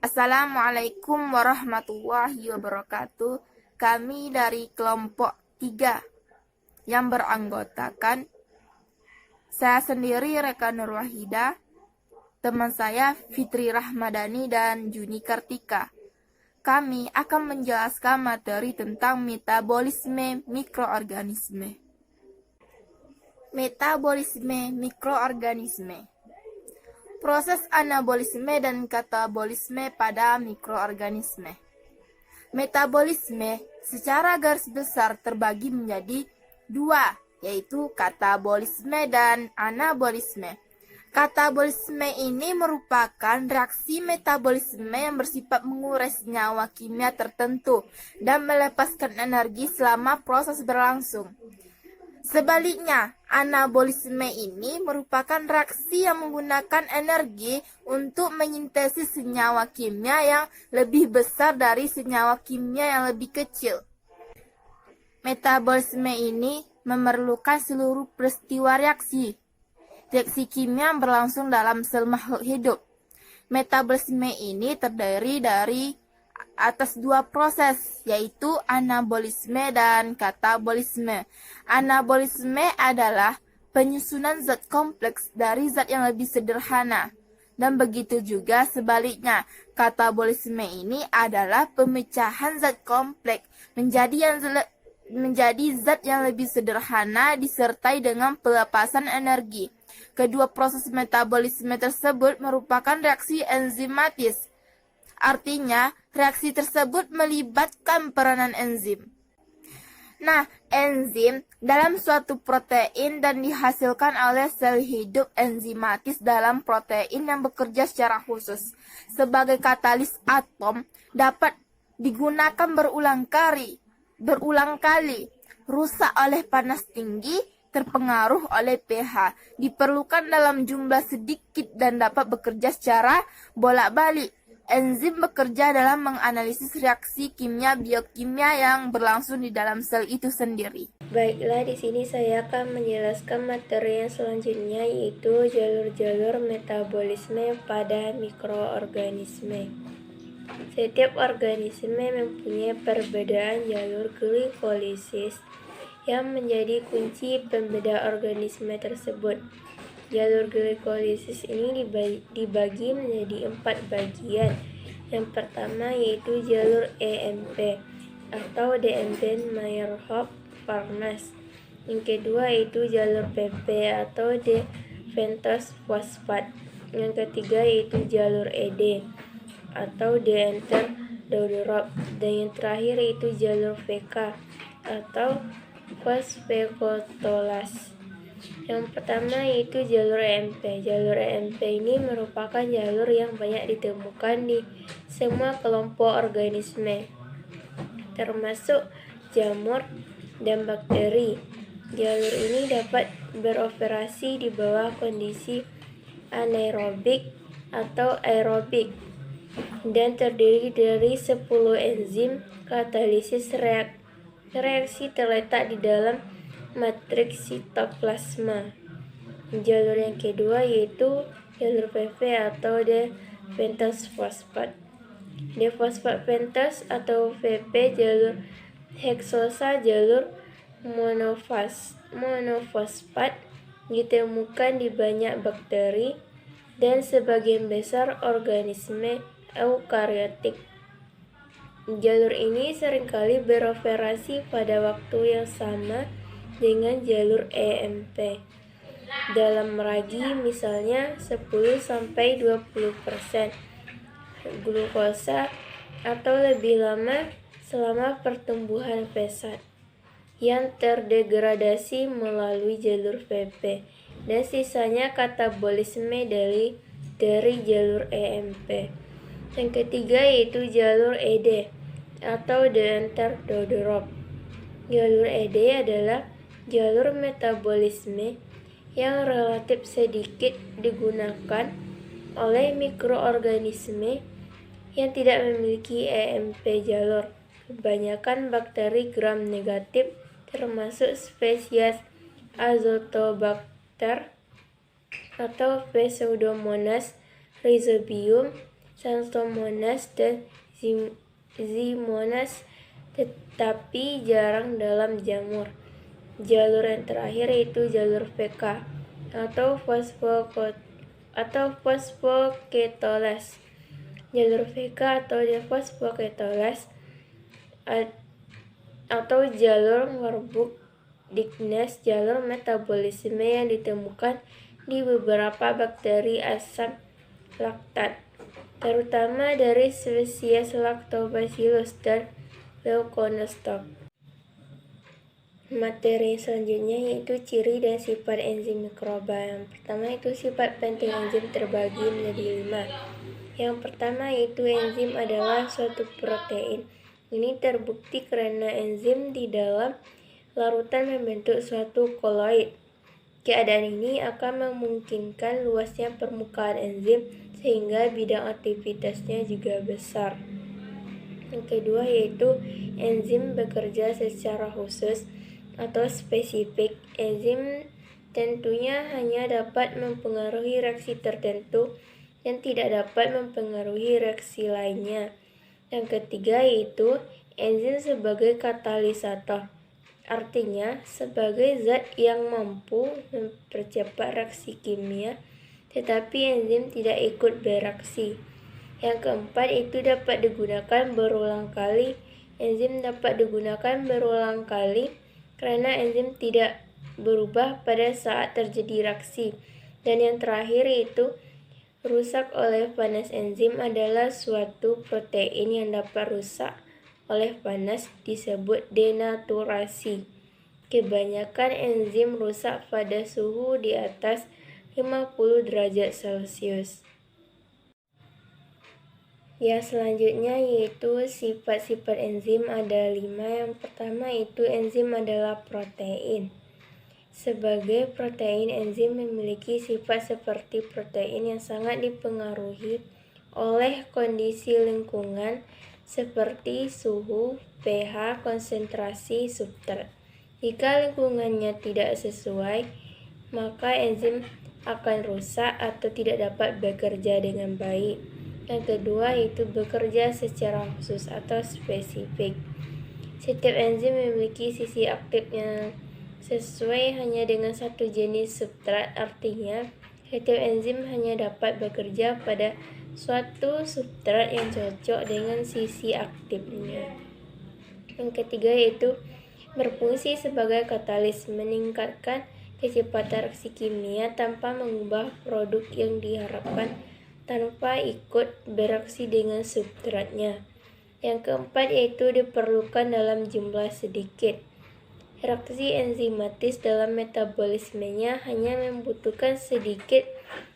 Assalamualaikum warahmatullahi wabarakatuh. Kami dari kelompok 3 yang beranggotakan saya sendiri Reka Nur Wahida, teman saya Fitri Rahmadani dan Juni Kartika. Kami akan menjelaskan materi tentang metabolisme mikroorganisme. Metabolisme mikroorganisme. Proses anabolisme dan katabolisme pada mikroorganisme. Metabolisme secara garis besar terbagi menjadi dua, yaitu katabolisme dan anabolisme. Katabolisme ini merupakan reaksi metabolisme yang bersifat mengurai senyawa kimia tertentu dan melepaskan energi selama proses berlangsung. Sebaliknya, anabolisme ini merupakan reaksi yang menggunakan energi untuk menyintesis senyawa kimia yang lebih besar dari senyawa kimia yang lebih kecil. Metabolisme ini memerlukan seluruh peristiwa reaksi kimia yang berlangsung dalam sel makhluk hidup. Metabolisme ini terdiri dari atas dua proses, yaitu anabolisme dan katabolisme. Anabolisme adalah penyusunan zat kompleks dari zat yang lebih sederhana, dan begitu juga sebaliknya. Katabolisme ini adalah pemecahan zat kompleks menjadi zat yang lebih sederhana disertai dengan pelepasan energi. Kedua proses metabolisme tersebut merupakan reaksi enzimatis. Artinya, reaksi tersebut melibatkan peranan enzim. Nah, enzim dalam suatu protein dan dihasilkan oleh sel hidup enzimatis dalam protein yang bekerja secara khusus. Sebagai katalis atom, dapat digunakan berulang kali, rusak oleh panas tinggi, terpengaruh oleh pH, diperlukan dalam jumlah sedikit dan dapat bekerja secara bolak-balik. Enzim bekerja dalam menganalisis reaksi kimia-biokimia yang berlangsung di dalam sel itu sendiri. Baiklah, di sini saya akan menjelaskan materi yang selanjutnya, yaitu jalur-jalur metabolisme pada mikroorganisme. Setiap organisme mempunyai perbedaan jalur glikolisis yang menjadi kunci pembeda organisme tersebut. Jalur glikolisis ini dibagi menjadi 4 bagian. Yang pertama yaitu jalur EMP atau Denbene-Meyerhof-Parnas. Yang kedua yaitu jalur PP atau D-pentose fosfat. Yang ketiga yaitu jalur ED atau D-enter-Doudorov. Dan yang terakhir yaitu jalur VK atau fosfokotolase. Yang pertama yaitu jalur EMP. Jalur EMP ini merupakan jalur yang banyak ditemukan di semua kelompok organisme, termasuk jamur dan bakteri. Jalur ini dapat beroperasi di bawah kondisi anaerobik atau aerobik dan terdiri dari 10 enzim katalisis reaksi terletak di dalam matriks sitoplasma. Jalur yang kedua yaitu jalur PP atau D-pentose fosfat. D-fosfat pentose atau PP jalur heksosa jalur monofosfat ditemukan di banyak bakteri dan sebagian besar organisme eukariotik. Jalur ini seringkali beroperasi pada waktu yang sama dengan jalur EMP. Dalam ragi misalnya 10-20% glukosa atau lebih lama selama pertumbuhan pesat yang terdegradasi melalui jalur PP dan sisanya katabolisme dari jalur EMP. Yang ketiga yaitu jalur ED atau D-enter-Doudorov. Jalur ED adalah jalur metabolisme yang relatif sedikit digunakan oleh mikroorganisme yang tidak memiliki EMP jalur. Kebanyakan bakteri gram negatif termasuk spesies Azotobacter atau Pseudomonas rhizobium Xanthomonas dan Zimonas, tetapi jarang dalam jamur. Jalur yang terakhir yaitu jalur VK atau fosfoketoles. Jalur VK atau fosfoketoles atau jalur Warburg-Dickinson, jalur metabolisme yang ditemukan di beberapa bakteri asam laktat, terutama dari spesies Lactobacillus dan Leuconostoc. Materi selanjutnya yaitu ciri dan sifat enzim mikroba. Yang pertama itu sifat penting enzim terbagi menjadi 5. Yang pertama yaitu enzim adalah suatu protein. Ini terbukti karena enzim di dalam larutan membentuk suatu koloid. Keadaan ini akan memungkinkan luasnya permukaan enzim sehingga bidang aktivitasnya juga besar. Yang kedua yaitu enzim bekerja secara khusus atau spesifik. Enzim tentunya hanya dapat mempengaruhi reaksi tertentu dan tidak dapat mempengaruhi reaksi lainnya. Yang ketiga yaitu enzim sebagai katalisator. Artinya, sebagai zat yang mampu mempercepat reaksi kimia, tetapi enzim tidak ikut bereaksi. Yang keempat itu dapat digunakan berulang kali. Enzim dapat digunakan berulang kali karena enzim tidak berubah pada saat terjadi reaksi. Dan yang terakhir yaitu rusak oleh panas. Enzim adalah suatu protein yang dapat rusak oleh panas, disebut denaturasi. Kebanyakan enzim rusak pada suhu di atas 50 derajat Celcius. Yang selanjutnya yaitu sifat-sifat enzim ada 5. Yang pertama itu enzim adalah protein. Sebagai protein, enzim memiliki sifat seperti protein yang sangat dipengaruhi oleh kondisi lingkungan seperti suhu, pH, konsentrasi substrat. Jika lingkungannya tidak sesuai, maka enzim akan rusak atau tidak dapat bekerja dengan baik. Yang kedua yaitu bekerja secara khusus atau spesifik. Setiap enzim memiliki sisi aktif yang sesuai hanya dengan satu jenis substrat. Artinya, setiap enzim hanya dapat bekerja pada suatu substrat yang cocok dengan sisi aktifnya. Yang ketiga yaitu berfungsi sebagai katalis, meningkatkan kecepatan reaksi kimia tanpa mengubah produk yang diharapkan tanpa ikut bereaksi dengan substratnya. Yang keempat yaitu diperlukan dalam jumlah sedikit. Reaksi enzimatis dalam metabolismenya hanya membutuhkan sedikit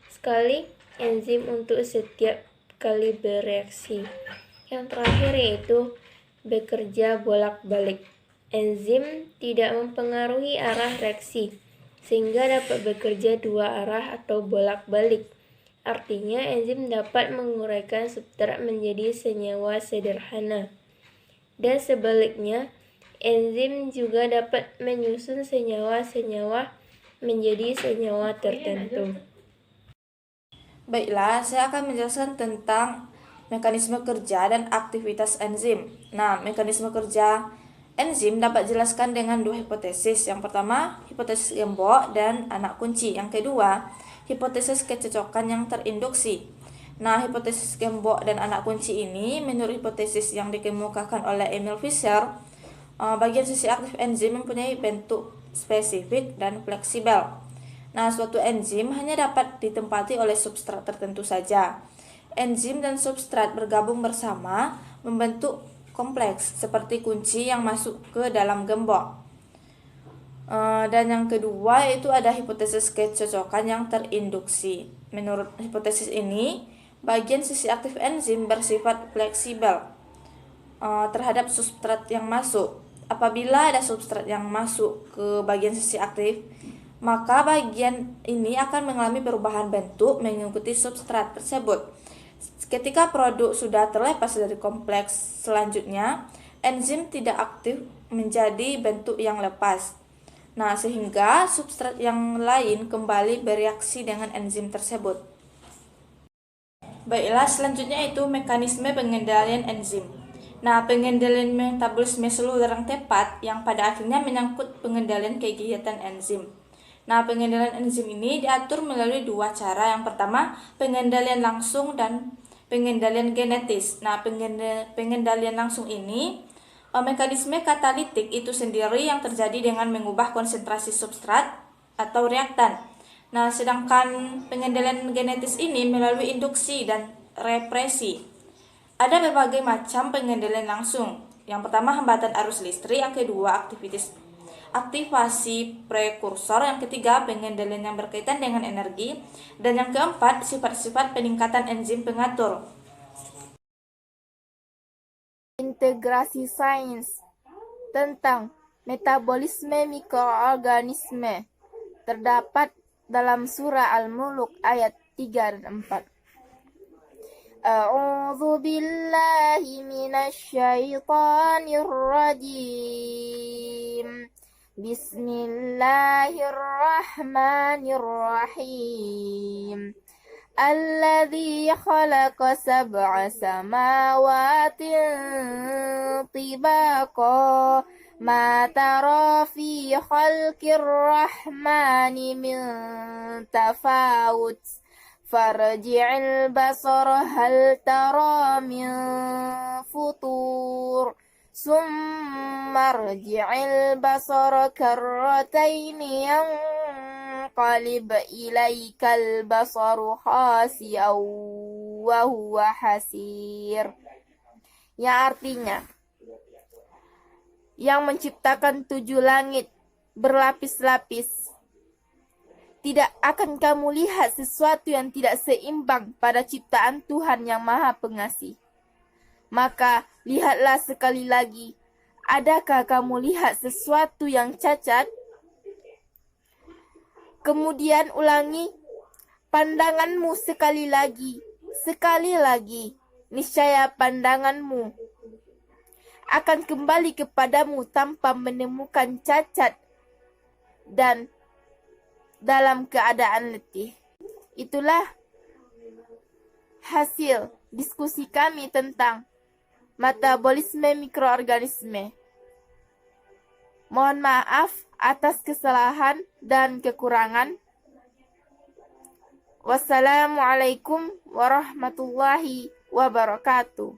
sekali enzim untuk setiap kali bereaksi. Yang terakhir yaitu bekerja bolak-balik. Enzim tidak mempengaruhi arah reaksi, sehingga dapat bekerja dua arah atau bolak-balik. Artinya, enzim dapat menguraikan substrat menjadi senyawa sederhana. Dan sebaliknya, enzim juga dapat menyusun senyawa-senyawa menjadi senyawa tertentu. Baiklah, saya akan menjelaskan tentang mekanisme kerja dan aktivitas enzim. Nah, mekanisme kerja enzim dapat dijelaskan dengan dua hipotesis. Yang pertama, hipotesis gembok dan anak kunci. Yang kedua, hipotesis kecocokan yang terinduksi. Nah, hipotesis gembok dan anak kunci ini menurut hipotesis yang dikemukakan oleh Emil Fischer, bagian sisi aktif enzim mempunyai bentuk spesifik dan fleksibel. Nah, suatu enzim hanya dapat ditempati oleh substrat tertentu saja. Enzim dan substrat bergabung bersama membentuk kompleks seperti kunci yang masuk ke dalam gembok. Dan yang kedua itu ada hipotesis kecocokan yang terinduksi. Menurut hipotesis ini, bagian sisi aktif enzim bersifat fleksibel terhadap substrat yang masuk. Apabila ada substrat yang masuk ke bagian sisi aktif, maka bagian ini akan mengalami perubahan bentuk mengikuti substrat tersebut. Ketika produk sudah terlepas dari kompleks selanjutnya, enzim tidak aktif menjadi bentuk yang lepas. Nah, sehingga substrat yang lain kembali bereaksi dengan enzim tersebut. Baiklah, selanjutnya itu mekanisme pengendalian enzim. Nah, pengendalian metabolisme seluler yang tepat yang pada akhirnya menyangkut pengendalian kegiatan enzim. Nah, pengendalian enzim ini diatur melalui dua cara. Yang pertama, pengendalian langsung dan pengendalian genetis. Nah, pengendalian langsung ini mekanisme katalitik itu sendiri yang terjadi dengan mengubah konsentrasi substrat atau reaktan. Nah, sedangkan pengendalian genetis ini melalui induksi dan represi. Ada berbagai macam pengendalian langsung. Yang pertama, hambatan arus listrik. Yang kedua, aktivasi prekursor. Yang ketiga, pengendalian yang berkaitan dengan energi. Dan yang keempat, sifat-sifat peningkatan enzim pengatur. Integrasi sains tentang metabolisme mikroorganisme terdapat dalam surah Al-Mulk ayat 3 dan 4. A'udzu billahi minasyaitonir rajim. Bismillahirrahmanirrahim. Alladzi khalaqa sab'a samawatin tibaqa ma tara fi khalqir rahmani min tafawut farji'il basara hal tara min futur summa rji'il basara karrataini yanqalib ilaikal basaru khasi'aw wa huwa hasir, yang artinya yang menciptakan 7 langit berlapis-lapis. Tidak akan kamu lihat sesuatu yang tidak seimbang pada ciptaan Tuhan yang Maha Pengasih. Maka lihatlah sekali lagi, adakah kamu lihat sesuatu yang cacat? Kemudian ulangi pandanganmu sekali lagi, niscaya pandanganmu akan kembali kepadamu tanpa menemukan cacat dan dalam keadaan letih. Itulah hasil diskusi kami tentang metabolisme mikroorganisme. Mohon maaf atas kesalahan dan kekurangan. Wassalamualaikum warahmatullahi wabarakatuh.